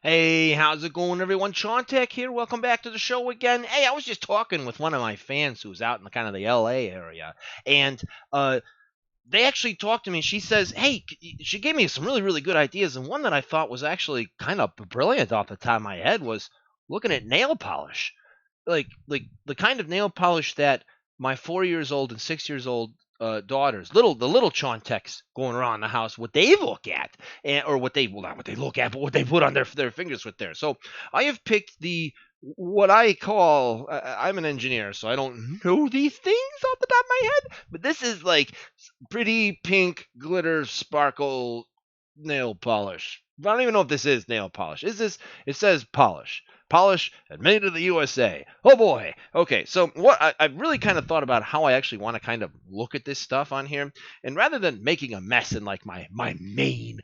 Hey, how's it going, everyone? Sean Tech here. Welcome back to the show again. Hey, I was just talking with one of my fans who's out in the kind of the LA area, and they actually talked to me. She says, "Hey," she gave me some really, really good ideas, and one that I thought was actually kind of brilliant off the top of my head was looking at nail polish, like the kind of nail polish that my 4 years old and 6 years old daughters, the little Chontecs going around the house, what they look at, and or what they well not what they look at, but what they put on their fingers with there. So I have picked the what I call I'm an engineer, so I don't know these things off the top of my head, but this is like pretty pink glitter sparkle nail polish. I don't even know if this is nail polish. Is this? It says polish. Polish and made in the USA. Oh boy. Okay, so I've really kind of thought about how I actually want to kind of look at this stuff on here, and rather than making a mess in like my main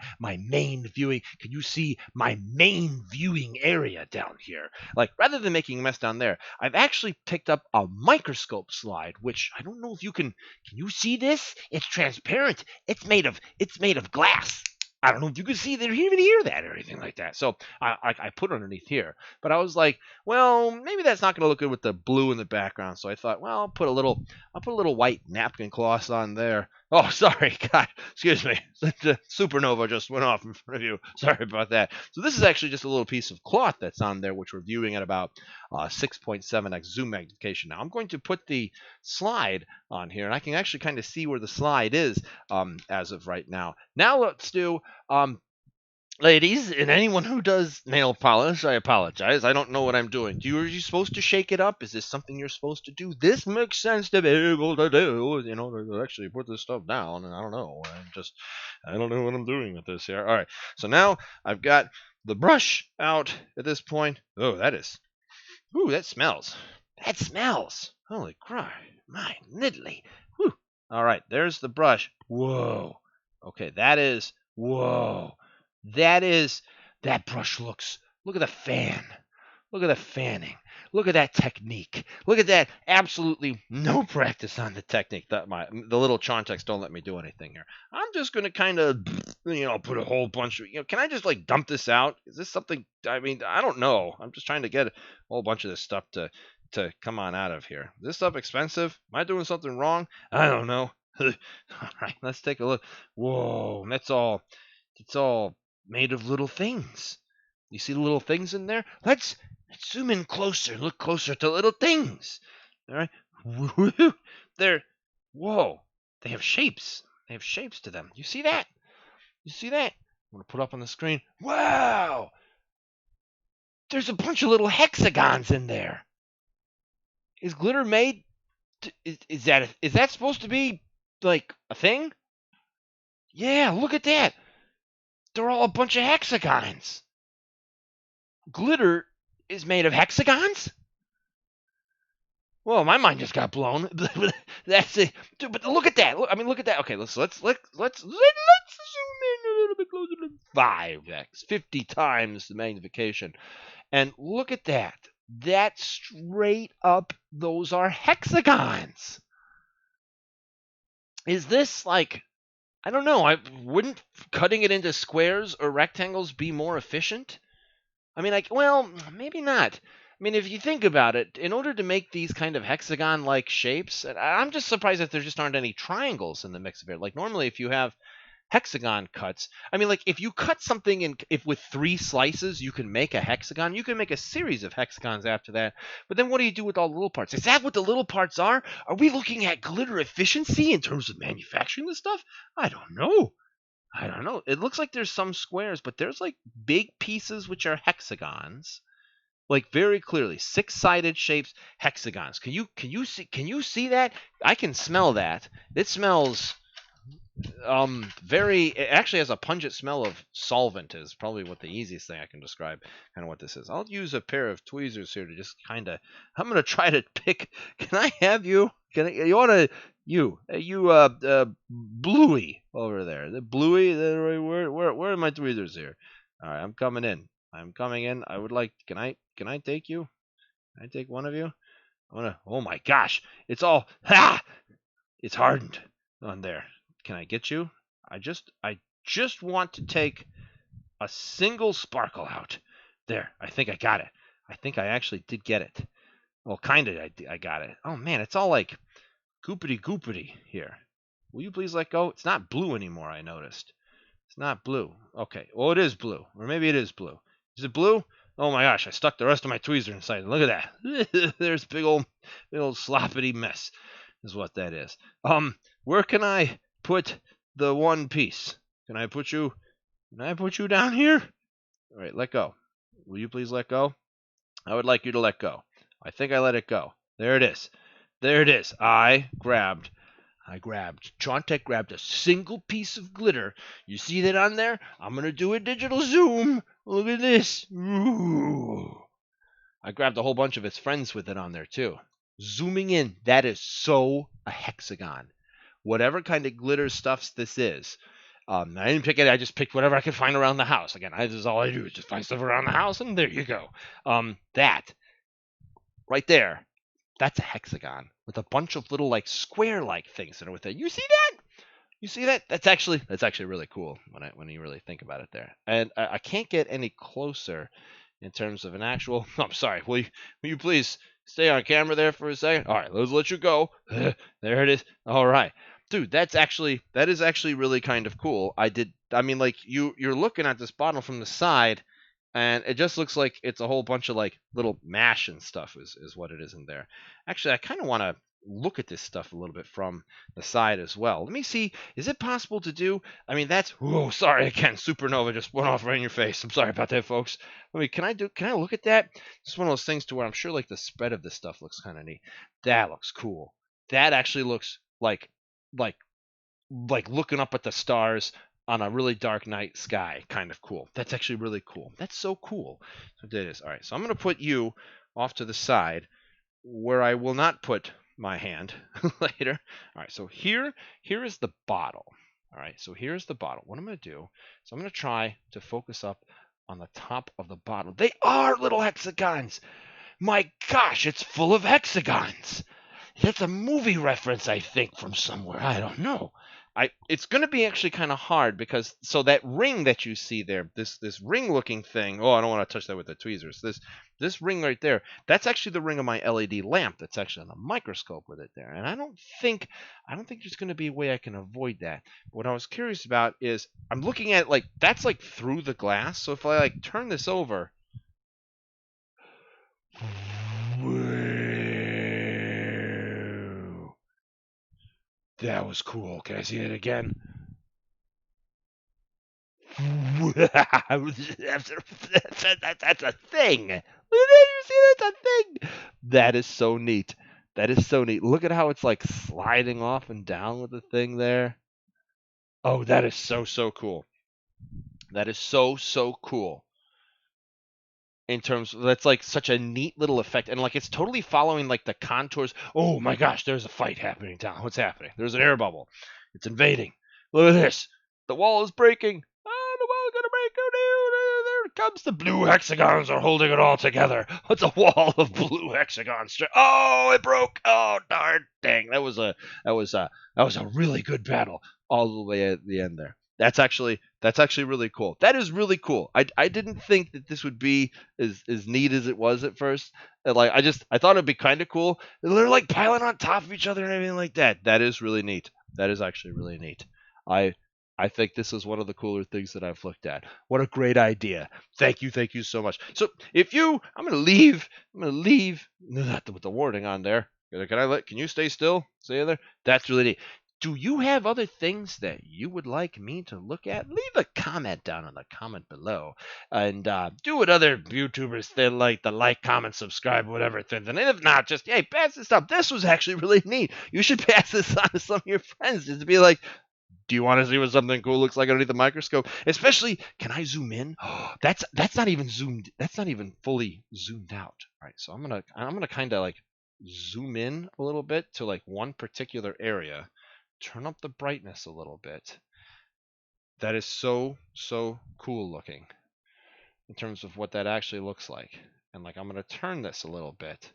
viewing, can you see my main viewing area down here? Like rather than making a mess down there, I've actually picked up a microscope slide, which I don't know if you can you see this? It's transparent. It's made of glass. I don't know if you can see that or even hear that or anything like that. So I put it underneath here, but I was like, well, maybe that's not going to look good with the blue in the background. So I thought, well, I'll put a little white napkin cloth on there. Oh, sorry, God, excuse me. The supernova just went off in front of you. Sorry about that. So this is actually just a little piece of cloth that's on there, which we're viewing at about 6.7x zoom magnification. Now I'm going to put the slide on here, and I can actually kind of see where the slide is as of right now. Now let's do ladies, and anyone who does nail polish, I apologize. I don't know what I'm doing. Are you supposed to shake it up? Is this something you're supposed to do? This makes sense to be able to do, to actually put this stuff down, and I don't know. I don't know what I'm doing with this here. All right, so now I've got the brush out at this point. Oh, ooh, that smells. That smells. Holy crap. My niddly. Whew. All right, there's the brush. Whoa. Okay, whoa. That is, that brush looks, look at the fan. Look at the fanning. Look at that technique. Look at that. Absolutely no practice on the technique. The little Chontex don't let me do anything here. I'm just gonna kind of, put a whole bunch of, can I just like dump this out? Is this something? I mean, I don't know. I'm just trying to get a whole bunch of this stuff to come on out of here. Is this stuff expensive? Am I doing something wrong? I don't know. All right, let's take a look. Whoa, that's all. It's all made of little things. You see the little things in there? Let's zoom in closer. Look closer to little things. All right. They're whoa. They have shapes. They have shapes to them. You see that? You see that? I'm gonna put up on the screen. Wow. There's a bunch of little hexagons in there. Is glitter made? Is that supposed to be like a thing? Yeah. Look at that. They're all a bunch of hexagons. Glitter is made of hexagons? Well, my mind just got blown. That's it. Dude, but look at that. Look at that. Okay, let's zoom in a little bit closer to 5x, 50 times the magnification, and look at that. That straight up, those are hexagons. Is this like? I don't know. I wouldn't cutting it into squares or rectangles be more efficient? I mean, like, well, maybe not. I mean, if you think about it, in order to make these kind of hexagon-like shapes, and I'm just surprised that there just aren't any triangles in the mix of it. Like normally, if you have hexagon cuts, I mean, like if you cut something in, if with 3 slices you can make a hexagon, you can make a series of hexagons after that. But then what do you do with all the little parts? Is that what the little parts are? Are we looking at glitter efficiency in terms of manufacturing this stuff? I don't know. I don't know. It looks like there's some squares, but there's like big pieces which are hexagons, like very clearly 6-sided shapes, hexagons. Can you see that? I can smell that. It smells very. It actually has a pungent smell of solvent. Is probably what the easiest thing I can describe. Kind of what this is. I'll use a pair of tweezers here to just kind of. I'm gonna try to pick. Can I have you? Can I? You wanna? Bluey over there. The Bluey. Where are my tweezers here? All right, I'm coming in. I'm coming in. I would like. Can I take you? Can I take one of you? I wanna. Oh my gosh! It's all. Ha! It's hardened on there. Can I get you? I just want to take a single sparkle out. There, I think I got it. I think I actually did get it. Well, kind of, I got it. Oh man, it's all like goopity goopity here. Will you please let go? It's not blue anymore, I noticed. It's not blue. Okay, well, it is blue. Or maybe it is blue. Is it blue? Oh my gosh, I stuck the rest of my tweezer inside. Look at that. There's big old sloppity mess is what that is. Where can I put the one piece? Can I put you down here? All right, let go. Will you please let go? I would like you to let go. I think I let it go. There it is. There it is. Chontek grabbed a single piece of glitter. You see that on there? I'm going to do a digital zoom. Look at this. Ooh. I grabbed a whole bunch of its friends with it on there too. Zooming in, that is so a hexagon. Whatever kind of glitter stuffs this is. I didn't pick it. I just picked whatever I could find around the house. Again, this is all I do is just find stuff around the house, and there you go. That right there, that's a hexagon with a bunch of little like square-like things that are with it. You see that? You see that? That's actually really cool when you really think about it there. And I can't get any closer in terms of an actual. I'm sorry. Will you please stay on camera there for a second? All right, let's let you go. There it is. All right, dude. That is actually really kind of cool. I mean, like you're looking at this bottle from the side, and it just looks like it's a whole bunch of like little mash and stuff is what it is in there. Actually, I kind of want to look at this stuff a little bit from the side as well. Let me see. Is it possible to do? I mean, that's. Whoa, sorry again. Supernova just went off right in your face. I'm sorry about that, folks. I mean, can I look at that? It's one of those things to where I'm sure like the spread of this stuff looks kind of neat. That looks cool. That actually looks like looking up at the stars on a really dark night sky. Kind of cool. That's actually really cool. That's so cool. So there it is. All right. So I'm going to put you off to the side where I will not put my hand later. All right, so here is the bottle. All right, so here's the bottle. What I'm going to do is I'm going to try to focus up on the top of the bottle. They are little hexagons. My gosh, it's full of hexagons. That's a movie reference, I think, from somewhere. I don't know. It's going to be actually kind of hard because so that ring that you see there, this ring looking thing. Oh, I don't want to touch that with the tweezers. This ring right there, that's actually the ring of my LED lamp. That's actually on the microscope with it there. And I don't think there's going to be a way I can avoid that. But what I was curious about is I'm looking at like that's like through the glass. So if I like turn this over. That was cool. Can I see it again? That's a thing. You see, that's a thing. That is so neat. That is so neat. Look at how it's like sliding off and down with the thing there. Oh, that is so cool. That is so cool. In terms of, that's like such a neat little effect, and like it's totally following like the contours. Oh my gosh, there's a fight happening down. What's happening? There's an air bubble. It's invading. Look at this. The wall is breaking. Oh, the wall is gonna break. Oh, there it comes. The blue hexagons are holding it all together. It's a wall of blue hexagons. Oh, it broke. Oh darn dang. That was a really good battle all the way at the end there. That's actually really cool. That is really cool. I didn't think that this would be as neat as it was at first. And like I thought it'd be kind of cool. They're like piling on top of each other and everything like that. That is really neat. That is actually really neat. I I think this is one of the cooler things that I've looked at. What a great idea. Thank you so much. So I'm gonna leave. Not with the warning on there. Can you stay still? Stay there. That's really neat. Do you have other things that you would like me to look at? Leave a comment down in the comment below, and do what other YouTubers they like the like, comment, subscribe, whatever things. And if not, just hey, pass this up. This was actually really neat. You should pass this on to some of your friends just to be like, do you want to see what something cool looks like underneath the microscope? Especially, can I zoom in? That's not even zoomed. That's not even fully zoomed out. All right, so I'm gonna kind of like zoom in a little bit to like one particular area. Turn up the brightness a little bit. That is so cool looking in terms of what that actually looks like. And like I'm gonna turn this a little bit.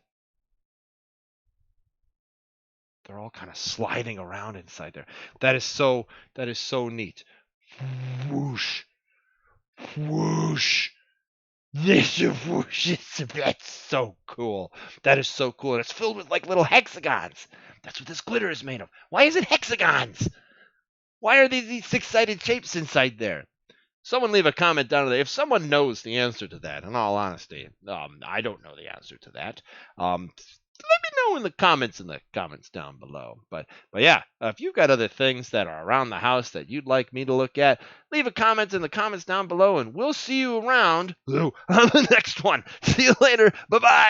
They're all kind of sliding around inside there. That is so neat. Whoosh. Whoosh. This whooshes. That's so cool. That is so cool. And it's filled with like little hexagons. That's what this glitter is made of. Why is it hexagons? Why are these six-sided shapes inside there? Someone leave a comment down there if someone knows the answer to that. In all honesty, I don't know the answer to that. Let me know in the comments down below. But yeah, if you've got other things that are around the house that you'd like me to look at, leave a comment in the comments down below, and we'll see you around on the next one. See you later. Bye bye.